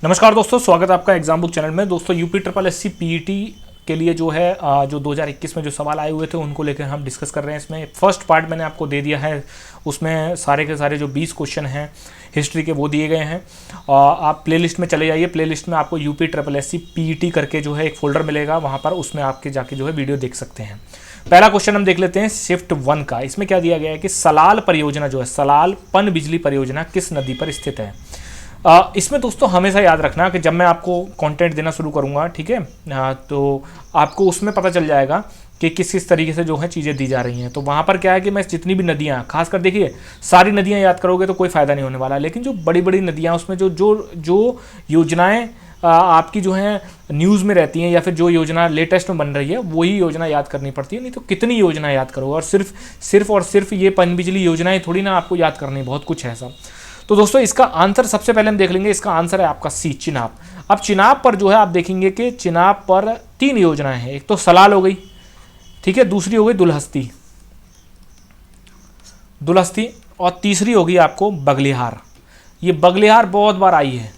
नमस्कार दोस्तों, स्वागत है आपका एग्जाम बुक चैनल में। दोस्तों यूपी ट्रिपल एससी पीईटी के लिए जो है जो 2021 में जो सवाल आए हुए थे उनको लेकर हम डिस्कस कर रहे हैं। इसमें फर्स्ट पार्ट मैंने आपको दे दिया है, उसमें सारे के सारे जो 20 क्वेश्चन हैं हिस्ट्री के वो दिए गए हैं। आप प्लेलिस्ट में चले जाइए, प्लेलिस्ट में आपको यूपी ट्रिपल एससी पीईटी करके जो है एक फोल्डर मिलेगा, वहाँ पर उसमें आपके जाके जो है वीडियो देख सकते हैं। पहला क्वेश्चन हम देख लेते हैं शिफ्ट 1 का। इसमें क्या दिया गया है कि सलाल परियोजना जो है, सलाल पन बिजली परियोजना किस नदी पर स्थित है। इसमें दोस्तों हमेशा याद रखना कि जब मैं आपको कंटेंट देना शुरू करूंगा, ठीक है, तो आपको उसमें पता चल जाएगा कि किस किस तरीके से जो है चीज़ें दी जा रही हैं। तो वहाँ पर क्या है कि मैं जितनी भी नदियाँ, खासकर देखिए सारी नदियाँ याद करोगे तो कोई फ़ायदा नहीं होने वाला, लेकिन जो बड़ी बड़ी नदियाँ उसमें जो जो जो योजनाएँ आपकी जो है न्यूज़ में रहती हैं या फिर जो योजना लेटेस्ट में बन रही है वही योजना याद करनी पड़ती है। नहीं तो कितनी योजना याद करोगे, और सिर्फ ये पन बिजली योजनाएँ थोड़ी ना आपको याद करनी, बहुत कुछ है ऐसा। तो दोस्तों इसका आंसर सबसे पहले हम देख लेंगे। इसका आंसर है आपका सी, चिनाब। अब चिनाब पर जो है आप देखेंगे कि चिनाब पर 3 योजनाएं हैं। एक तो सलाल हो गई, ठीक है, दूसरी हो गई दुलहस्ती, और तीसरी होगी आपको बगलिहार। ये बगलिहार बहुत बार आई है,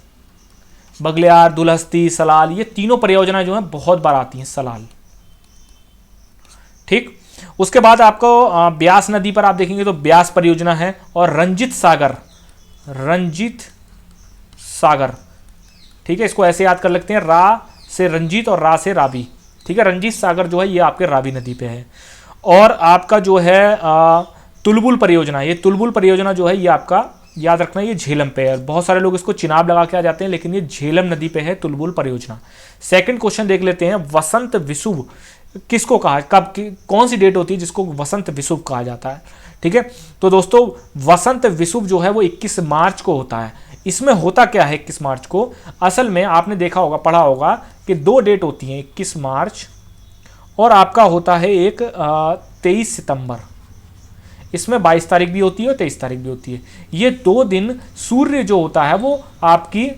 बगलिहार, दुलहस्ती, सलाल, ये तीनों परियोजनाएं जो है बहुत बार आती हैं। सलाल, ठीक। उसके बाद आपको ब्यास नदी पर आप देखेंगे तो ब्यास परियोजना है, और रंजित सागर, ठीक है, इसको ऐसे याद कर लेते हैं, रा से रंजीत और रा से रावी, ठीक है। रंजीत सागर जो है ये आपके रावी नदी पे है। और आपका जो है तुलबुल परियोजना, ये तुलबुल परियोजना जो है ये आपका याद रखना, ये झेलम पे है। बहुत सारे लोग इसको चिनाब लगा के आ जाते हैं, लेकिन ये झेलम नदी पे है तुलबुल परियोजना। सेकंड क्वेश्चन देख लेते हैं, वसंत विषुव किसको कहा, कब कौन सी डेट होती है जिसको वसंत विषुव कहा जाता है, ठीक है। तो दोस्तों वसंत विषुव जो है वो 21 मार्च को होता है। इसमें होता क्या है 21 मार्च को, असल में आपने देखा होगा, पढ़ा होगा कि 2 डेट होती हैं, 21 मार्च और आपका होता है एक 23 सितंबर। इसमें 22 तारीख भी होती है और 23 तारीख भी होती है। ये 2 दिन सूर्य जो होता है वो आपकी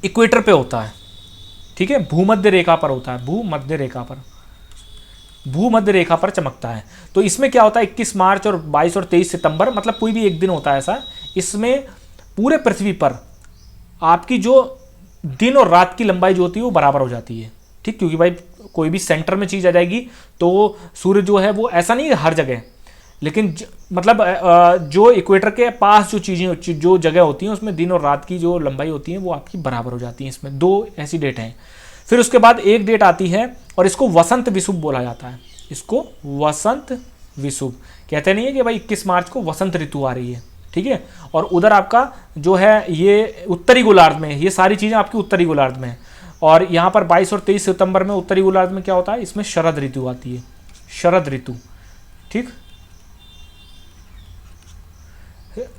इक्वेटर पे होता है, ठीक है, भूमध्य रेखा पर होता है, भूमध्य रेखा पर चमकता है। तो इसमें क्या होता है 21 मार्च और 22 और 23 सितंबर, मतलब कोई भी एक दिन होता है ऐसा, इसमें पूरे पृथ्वी पर आपकी जो दिन और रात की लंबाई जो होती है वो बराबर हो जाती है, ठीक। क्योंकि भाई कोई भी सेंटर में चीज़ आ जाएगी तो सूर्य जो है वो ऐसा नहीं है हर जगह, लेकिन मतलब जो इक्वेटर के पास जो चीज़ें, जो जगह होती हैं उसमें दिन और रात की जो लंबाई होती है वो आपकी बराबर हो जाती है। इसमें 2 ऐसी डेट हैं। फिर उसके बाद एक डेट आती है और इसको वसंत विषुव बोला जाता है। इसको वसंत विषुव कहते नहीं है कि भाई 21 मार्च को वसंत ऋतु आ रही है, ठीक है। और उधर आपका जो है ये उत्तरी गोलार्ध में, ये सारी चीज़ें आपकी उत्तरी गोलार्ध में है। और यहाँ पर 22 और 23 सितंबर में उत्तरी गोलार्ध में क्या होता है, इसमें शरद ऋतु आती है, शरद ऋतु, ठीक।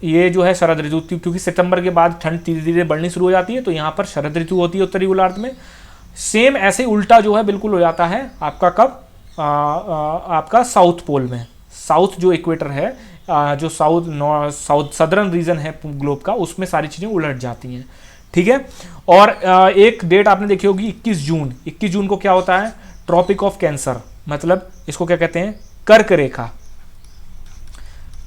ये जो है शरद ऋतु, क्योंकि सितंबर के बाद ठंड धीरे धीरे बढ़नी शुरू हो जाती है, तो यहाँ पर शरद ऋतु होती है उत्तरी गोलार्ध में। सेम ऐसे उल्टा जो है बिल्कुल हो जाता है आपका कब, आपका साउथ पोल में, साउथ जो इक्वेटर है, जो साउथ सदर्न रीजन है ग्लोब का, उसमें सारी चीज़ें उलट जाती हैं, ठीक है। और एक डेट आपने देखी होगी 21 जून। 21 जून को क्या होता है, ट्रॉपिक ऑफ कैंसर, मतलब इसको क्या कहते हैं, कर्क रेखा,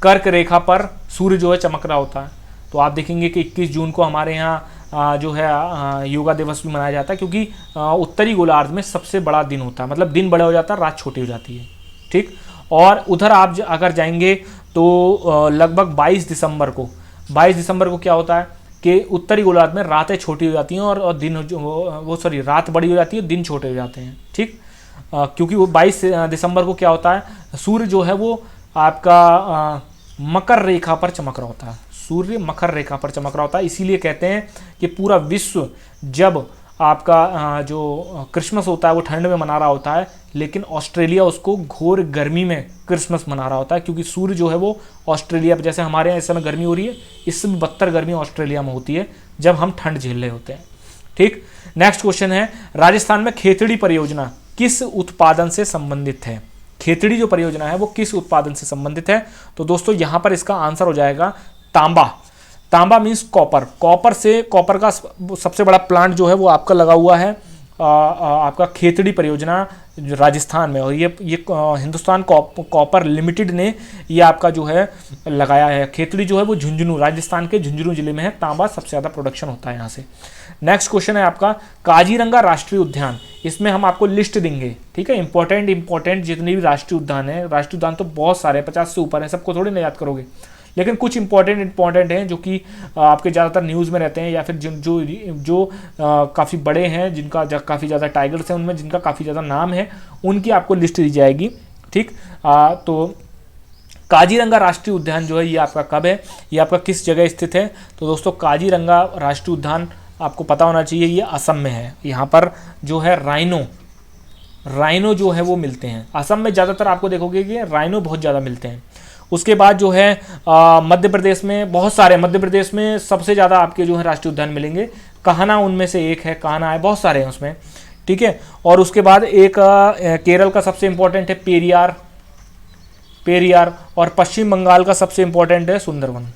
कर्क रेखा पर सूर्य जो है चमक रहा होता है। तो आप देखेंगे कि 21 जून को हमारे यहाँ जो है योगा दिवस भी मनाया जाता है, क्योंकि उत्तरी गोलार्ध में सबसे बड़ा दिन होता है, मतलब दिन बड़ा हो जाता है, रात छोटी हो जाती है, ठीक। और उधर आप अगर जाएंगे तो लगभग 22 दिसंबर को क्या होता है कि उत्तरी गोलार्ध में रातें छोटी हो जाती हैं और दिन रात बड़ी हो जाती है, दिन छोटे हो जाते हैं, ठीक। क्योंकि वो 22 दिसंबर को क्या होता है, सूर्य जो है वो आपका मकर रेखा पर चमक रहा होता है, सूर्य मकर रेखा पर चमक रहा होता है। इसीलिए कहते हैं कि पूरा विश्व जब आपका जो क्रिसमस होता है वो ठंड में मना रहा होता है, लेकिन ऑस्ट्रेलिया उसको घोर गर्मी में क्रिसमस मना रहा होता है, क्योंकि सूर्य जो है वो ऑस्ट्रेलिया पर, जैसे हमारे यहाँ इस समय गर्मी हो रही है, इससे भी बदतर गर्मी ऑस्ट्रेलिया में होती है जब हम ठंड झेल रहे होते हैं, ठीक। नेक्स्ट क्वेश्चन है, राजस्थान में खेतड़ी परियोजना किस उत्पादन से संबंधित है। खेतड़ी जो परियोजना है वो किस उत्पादन से संबंधित है। तो दोस्तों यहाँ पर इसका आंसर हो जाएगा तांबा। तांबा मीन्स कॉपर, कॉपर का सबसे बड़ा प्लांट जो है वो आपका लगा हुआ है आपका खेतड़ी परियोजना राजस्थान में, और ये हिंदुस्तान कॉपर लिमिटेड ने ये आपका जो है लगाया है। खेतड़ी जो है वो झुंझुनू, राजस्थान के झुंझुनू जिले में है। तांबा सबसे ज़्यादा प्रोडक्शन होता है यहाँ से। नेक्स्ट क्वेश्चन है आपका काजीरंगा राष्ट्रीय उद्यान। इसमें हम आपको लिस्ट देंगे, ठीक है, इंपॉर्टेंट जितने भी राष्ट्रीय उद्यान है। राष्ट्रीय उद्यान तो बहुत सारे 50 से ऊपर है, सबको थोड़ी ना याद करोगे, लेकिन कुछ इंपॉर्टेंट हैं जो कि आपके ज़्यादातर न्यूज़ में रहते हैं, या फिर जो काफ़ी बड़े हैं, जिनका काफ़ी ज़्यादा टाइगर्स हैं उनमें, जिनका काफ़ी ज़्यादा नाम है, उनकी आपको लिस्ट दी जाएगी। ठीक, तो काजीरंगा राष्ट्रीय उद्यान जो है ये आपका कब है, ये आपका किस जगह स्थित है? तो दोस्तों काजीरंगा राष्ट्रीय उद्यान आपको पता होना चाहिए, ये असम में है। यहाँ पर जो है राइनो जो है वो मिलते हैं। असम में ज़्यादातर आपको देखोगे कि राइनो बहुत ज़्यादा मिलते हैं। उसके बाद जो है मध्य प्रदेश में बहुत सारे, मध्य प्रदेश में सबसे ज़्यादा आपके जो है राष्ट्रीय उद्यान मिलेंगे। कान्हा उनमें से एक है, कान्हा है, बहुत सारे हैं उसमें, ठीक है। और उसके बाद एक केरल का सबसे इंपॉर्टेंट है पेरियार, और पश्चिम बंगाल का सबसे इंपॉर्टेंट है सुंदरवन।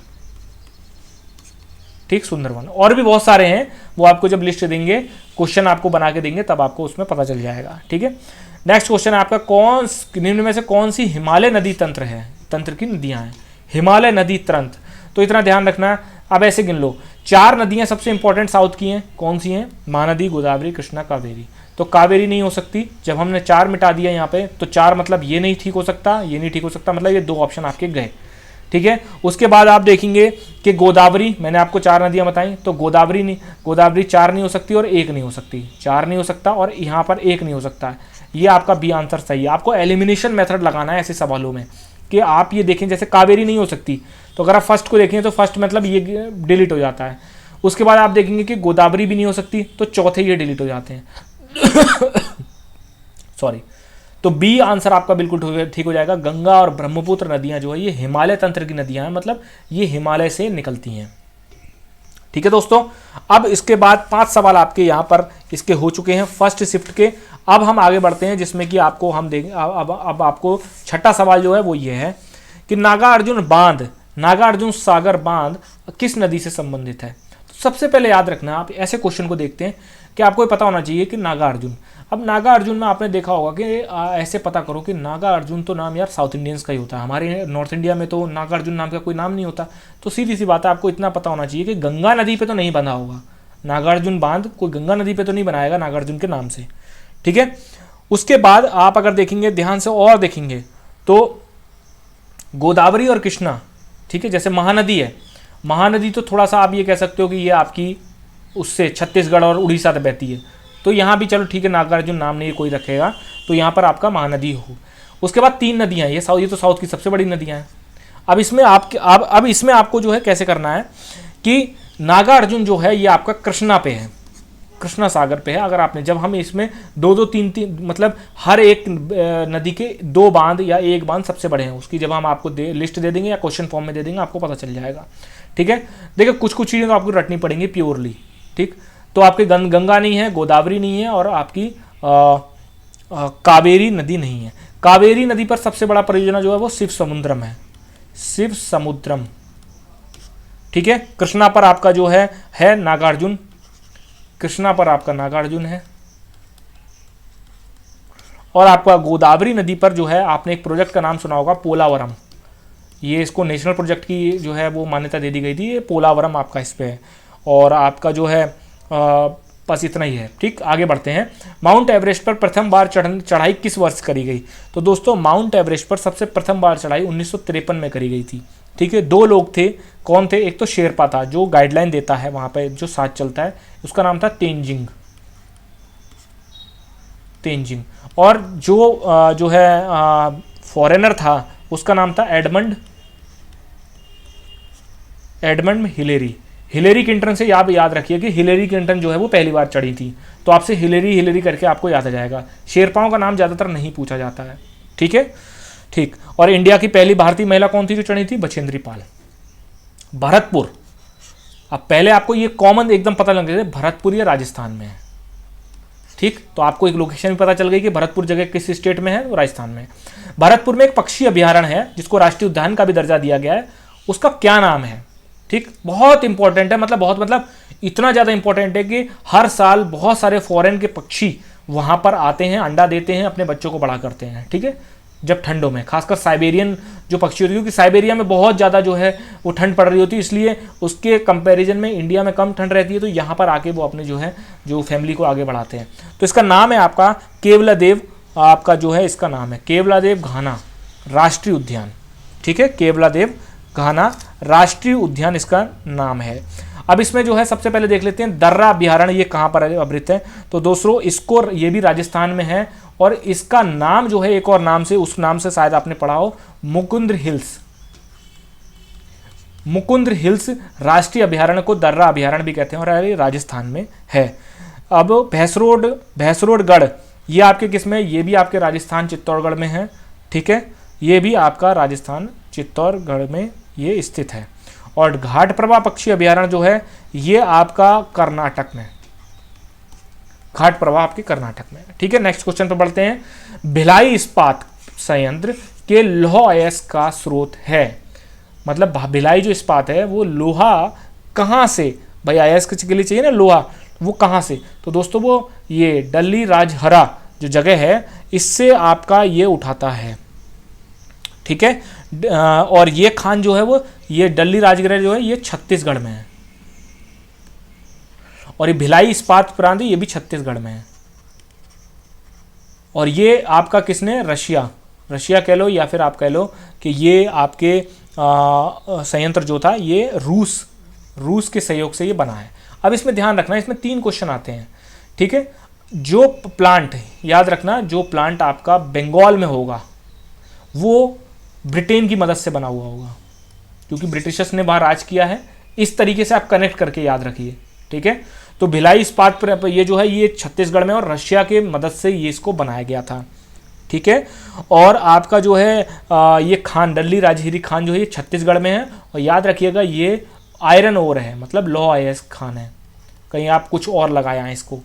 ठीक, सुंदरवन। और भी बहुत सारे हैं, वो आपको जब लिस्ट देंगे, क्वेश्चन आपको बना के देंगे, तब आपको उसमें पता चल जाएगा। ठीक है, नेक्स्ट क्वेश्चन है आपका निम्न में से कौन सी हिमालय नदी तंत्र की नदियां हैं? हिमालय नदी तंत्र, तो इतना ध्यान रखना। अब ऐसे गिन लो, 4 नदियां सबसे इंपॉर्टेंट साउथ की हैं, कौन सी हैं? महानदी, गोदावरी, कृष्णा, कावेरी। तो कावेरी नहीं हो सकती। जब हमने 4 मिटा दिया यहाँ पे, तो 4 मतलब ये नहीं ठीक हो सकता, ये नहीं ठीक हो सकता, मतलब ये 2 ऑप्शन आपके गए। ठीक है, उसके बाद आप देखेंगे कि गोदावरी, मैंने आपको 4 नदियां बताई, तो गोदावरी 4 नहीं हो सकती और 1 नहीं हो सकती, 4 नहीं हो सकता और यहाँ पर 1 नहीं हो सकता। ये आपका बी आंसर सही है। आपको एलिमिनेशन मेथड लगाना है ऐसे सवालों में, कि आप ये देखें जैसे कावेरी नहीं हो सकती, तो अगर आप फर्स्ट को देखें तो फर्स्ट मतलब ये डिलीट हो जाता है। उसके बाद आप देखेंगे कि गोदावरी भी नहीं हो सकती, तो चौथे ये डिलीट हो जाते हैं। सॉरी, तो बी आंसर आपका बिल्कुल ठीक हो जाएगा। गंगा और ब्रह्मपुत्र नदियां जो है ये हिमालय तंत्र की नदियां हैं, मतलब ये हिमालय से निकलती हैं। ठीक है दोस्तों, अब इसके बाद 5 सवाल आपके यहाँ पर इसके हो चुके हैं फर्स्ट शिफ्ट के। अब हम आगे बढ़ते हैं, जिसमें कि आपको हम देंगे अब आपको छठा सवाल जो है वो ये है कि नागार्जुन सागर बांध किस नदी से संबंधित है? तो सबसे पहले याद रखना, आप ऐसे क्वेश्चन को देखते हैं कि आपको पता होना चाहिए कि नागार्जुन, अब नागार्जुन में आपने देखा होगा कि ऐसे पता करो कि नागार्जुन तो नाम यार साउथ इंडियंस का ही होता है, हमारे नॉर्थ इंडिया में तो नागार्जुन नाम का कोई नाम नहीं होता। तो सीधी सी बात है, आपको इतना पता होना चाहिए कि गंगा नदी पे तो नहीं बना होगा नागार्जुन बांध, कोई गंगा नदी पे तो नहीं बनाएगा नागार्जुन के नाम से। ठीक है, उसके बाद आप अगर देखेंगे ध्यान से और देखेंगे तो गोदावरी और कृष्णा, ठीक है, जैसे महानदी है, महानदी तो थोड़ा सा आप ये कह सकते हो कि ये आपकी उससे छत्तीसगढ़ और उड़ीसा तक बहती है, तो यहाँ भी चलो ठीक है, नागार्जुन नाम नहीं कोई रखेगा, तो यहाँ पर आपका महानदी हो। उसके बाद 3 नदियाँ, ये तो साउथ की सबसे बड़ी नदियाँ हैं। अब इसमें आपको जो है कैसे करना है कि नागार्जुन जो है ये आपका कृष्णा पे है, कृष्णा सागर पे है। अगर आपने, जब हम इसमें 2-2, 3-3 मतलब हर एक नदी के 2 बांध या 1 बांध सबसे बड़े हैं, उसकी जब हम आपको लिस्ट दे देंगे या क्वेश्चन फॉर्म में दे देंगे, आपको पता चल जाएगा। ठीक है, देखिए कुछ चीज़ें तो आपको रटनी पड़ेंगी प्योरली। ठीक, तो आपके गंगा नहीं है, गोदावरी नहीं है, और आपकी कावेरी नदी नहीं है। कावेरी नदी पर सबसे बड़ा परियोजना जो है वो शिव समुद्रम है, शिव समुद्रम। ठीक है, कृष्णा पर आपका जो है नागार्जुन, कृष्णा पर आपका नागार्जुन है। और आपका गोदावरी नदी पर जो है आपने एक प्रोजेक्ट का नाम सुना होगा पोलावरम, ये इसको नेशनल प्रोजेक्ट की जो है वो मान्यता दे दी गई थी, ये पोलावरम आपका इस पे है। और आपका जो है बस इतना ही है। ठीक, आगे बढ़ते हैं। माउंट एवरेस्ट पर प्रथम बार चढ़ाई किस वर्ष करी गई? तो दोस्तों माउंट एवरेस्ट पर सबसे प्रथम बार चढ़ाई 1953 में करी गई थी। ठीक है, 2 लोग थे, कौन थे? एक तो शेरपा था जो गाइडलाइन देता है वहाँ पे जो साथ चलता है, उसका नाम था तेंजिंग, और जो है फॉरेनर था उसका नाम था एडमंड हिलेरी क्लिंटन से याद रखिए कि हिलेरी क्लिंटन जो है वो पहली बार चढ़ी थी, तो आपसे हिलेरी करके आपको याद आ जाएगा। शेरपाओं का नाम ज़्यादातर नहीं पूछा जाता है। ठीक है, ठीक। और इंडिया की पहली भारतीय महिला कौन थी जो चढ़ी थी? बछेंद्री पाल, भरतपुर। अब पहले आपको ये कॉमन एकदम पता लग गया, भरतपुर या राजस्थान में है। ठीक, तो आपको एक लोकेशन भी पता चल गई कि भरतपुर जगह किस स्टेट में है, वो राजस्थान में। भरतपुर में एक पक्षी अभ्यारण्य है जिसको राष्ट्रीय उद्यान का भी दर्जा दिया गया है, उसका क्या नाम है? ठीक, बहुत इंपॉर्टेंट है, मतलब इतना ज़्यादा इंपॉर्टेंट है कि हर साल बहुत सारे फॉरेन के पक्षी वहाँ पर आते हैं, अंडा देते हैं, अपने बच्चों को बड़ा करते हैं। ठीक है, जब ठंडों में, खासकर साइबेरियन जो पक्षी होती है, क्योंकि साइबेरिया में बहुत ज़्यादा जो है वो ठंड पड़ रही होती है, इसलिए उसके कंपैरिजन में इंडिया में कम ठंड रहती है, तो यहाँ पर आके वो अपने जो है जो फैमिली को आगे बढ़ाते हैं। तो इसका नाम है आपका केवलादेव, आपका जो है इसका नाम है केवलादेव घाना राष्ट्रीय उद्यान। ठीक है, केवलादेव घाना राष्ट्रीय उद्यान इसका नाम है। अब इसमें जो है सबसे पहले देख लेते हैं दर्रा अभ्यारण्य ये कहाँ पर अवृत है। तो दोस्तों इसको, ये भी राजस्थान में है, और इसका नाम जो है एक और नाम से, उस नाम से शायद आपने पढ़ा हो, मुकुंद्र हिल्स। मुकुंद्र हिल्स राष्ट्रीय अभ्यारण्य को दर्रा अभ्यारण्य भी कहते हैं, और ये राजस्थान में है। अब भैंसरोडगढ़ ये आपके किस में, ये भी आपके राजस्थान चित्तौड़गढ़ में है। ठीक है, ये भी आपका राजस्थान चित्तौड़गढ़ में ये स्थित है। और घाटप्रभा पक्षी अभ्यारण्य जो है ये आपका कर्नाटक में, घाटप्रभा आपके कर्नाटक में। ठीक है, नेक्स्ट क्वेश्चन पर बढ़ते हैं। भिलाई इस्पात संयंत्र के लौह अयस्क का स्रोत है, मतलब भिलाई जो इस्पात है वो लोहा कहाँ से, भाई अयस्क के लिए चाहिए ना लोहा, वो कहाँ से, तो दोस्तों वो ये डल्ली राजहरा जो जगह है इससे आपका ये उठाता है। ठीक है, और ये खान जो है वो, ये डल्ली राजगृह जो है ये छत्तीसगढ़ में है, और ये भिलाई इस्पात प्रांत ये भी छत्तीसगढ़ में है। और ये आपका किसने, रशिया कह लो, या फिर आप कह लो कि ये आपके संयंत्र जो था ये रूस के सहयोग से ये बना है। अब इसमें ध्यान रखना, इसमें 3 क्वेश्चन आते हैं। ठीक है, जो प्लांट, याद रखना, जो प्लांट आपका बंगाल में होगा वो ब्रिटेन की मदद से बना हुआ होगा, क्योंकि ब्रिटिशर्स ने वहाँ राज किया है। इस तरीके से आप कनेक्ट करके याद रखिए। ठीक है, तो भिलाई इस्पात पर ये जो है ये छत्तीसगढ़ में और रशिया के मदद से ये इसको बनाया गया था। ठीक है, और आपका जो है ये खान, डल्ली राजहिरी खान जो है ये छत्तीसगढ़ में है, और याद रखिएगा ये आयरन ओर है, मतलब लौह अयस्क खान है, कहीं आप कुछ और लगाया है इसको।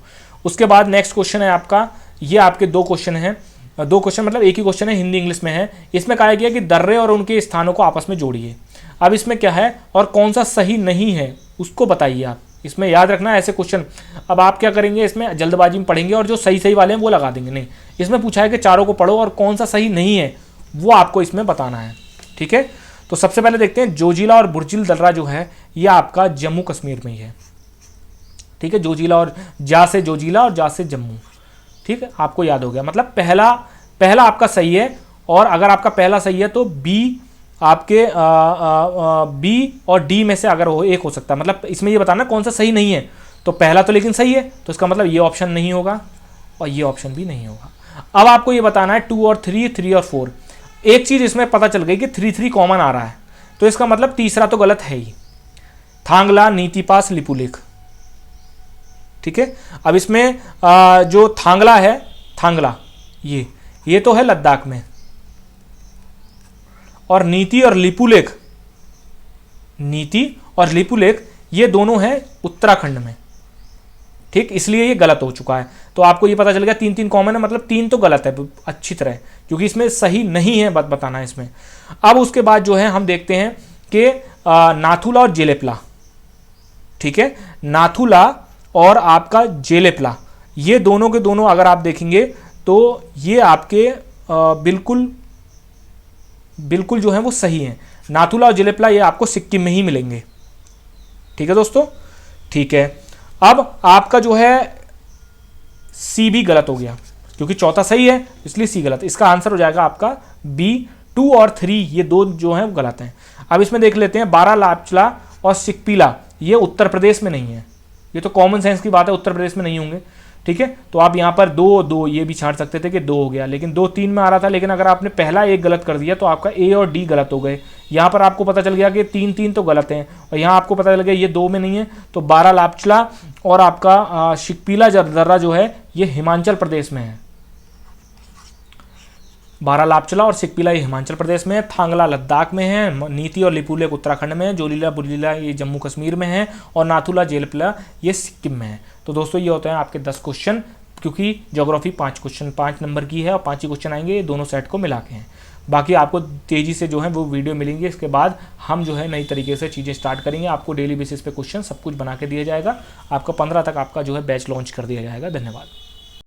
उसके बाद नेक्स्ट क्वेश्चन है आपका, ये आपके 2 क्वेश्चन हैं, 2 क्वेश्चन मतलब एक ही क्वेश्चन है, हिंदी इंग्लिश में है। इसमें कहा गया कि दर्रे और उनके स्थानों को आपस में जोड़िए। अब इसमें क्या है और कौन सा सही नहीं है उसको बताइए आप, इसमें याद रखना ऐसे क्वेश्चन। अब आप क्या करेंगे, इसमें जल्दबाजी में पढ़ेंगे और जो सही वाले हैं वो लगा देंगे, नहीं, इसमें पूछा है कि चारों को पढ़ो और कौन सा सही नहीं है वो आपको इसमें बताना है। ठीक है, तो सबसे पहले देखते हैं जोजिला और बुर्जिल दर्रा जो है ये आपका जम्मू कश्मीर में ही है। ठीक है, जोजिला और जा से जोजिला और जा से जम्मू। ठीक है, आपको याद हो गया, मतलब पहला आपका सही है, और अगर आपका पहला सही है तो बी आपके बी और डी में से अगर हो एक हो सकता है, मतलब इसमें ये बताना कौन सा सही नहीं है। तो पहला तो लेकिन सही है, तो इसका मतलब ये ऑप्शन नहीं होगा और ये ऑप्शन भी नहीं होगा। अब आपको ये बताना है 2 और 3, 3 और 4। एक चीज इसमें पता चल गई कि 3 कॉमन आ रहा है, तो इसका मतलब तीसरा तो गलत है ही, थांगला, नीतिपास, लिपुलेख। ठीक है, अब इसमें जो थांगला है, थांगला ये तो है लद्दाख में, और नीति और लिपुलेख ये दोनों हैं उत्तराखंड में। ठीक, इसलिए ये गलत हो चुका है। तो आपको ये पता चल गया 3 कॉमन है, मतलब 3 तो गलत है अच्छी तरह, क्योंकि इसमें सही नहीं है बताना है इसमें। अब उसके बाद जो है हम देखते हैं कि नाथुला और जेलेपला। ठीक है, नाथुला और आपका जेलेपला ये दोनों के दोनों अगर आप देखेंगे तो ये आपके बिल्कुल जो है वो सही है। नाथुला और जेलेपला ये आपको सिक्किम में ही मिलेंगे। ठीक है दोस्तों, ठीक है। अब आपका जो है सी भी गलत हो गया, क्योंकि चौथा सही है इसलिए सी गलत। इसका आंसर हो जाएगा आपका बी। 2 और 3 ये 2 जो हैं गलत हैं। अब इसमें देख लेते हैं बारालापचला और सिकपीला, ये उत्तर प्रदेश में नहीं है। ये तो कॉमन सेंस की बात है, उत्तर प्रदेश में नहीं होंगे। ठीक है, तो आप यहाँ पर 2 ये भी छाड़ सकते थे कि 2 हो गया, लेकिन 2 3 में आ रहा था। लेकिन अगर आपने पहला एक गलत कर दिया तो आपका ए और डी गलत हो गए। यहाँ पर आपको पता चल गया कि 3 तो गलत हैं, और यहाँ आपको पता चल गया ये 2 में नहीं है। तो बारालापचला और आपका सिकपीला दर्रा जो है ये हिमाचल प्रदेश में है। बारालापचला और सिकपीला ये हिमाचल प्रदेश में है, थांगला लद्दाख में है, नीति और लिपुलेख उत्तराखंड में है, जोलीला बुरजीला ये जम्मू कश्मीर में है, और नाथुला जेलेपला ये सिक्किम में है। तो दोस्तों ये होते हैं आपके 10 क्वेश्चन, क्योंकि ज्योग्राफी 5 क्वेश्चन 5 नंबर की है और 5 ही क्वेश्चन आएंगे, दोनों सेट को मिला के हैं। बाकी आपको तेज़ी से जो है वो वीडियो मिलेंगी। इसके बाद हम जो है नई तरीके से चीज़ें स्टार्ट करेंगे। आपको डेली बेसिस पे क्वेश्चन सब कुछ बना के दिया जाएगा। आपका 15 तक आपका जो है बैच लॉन्च कर दिया जाएगा। धन्यवाद।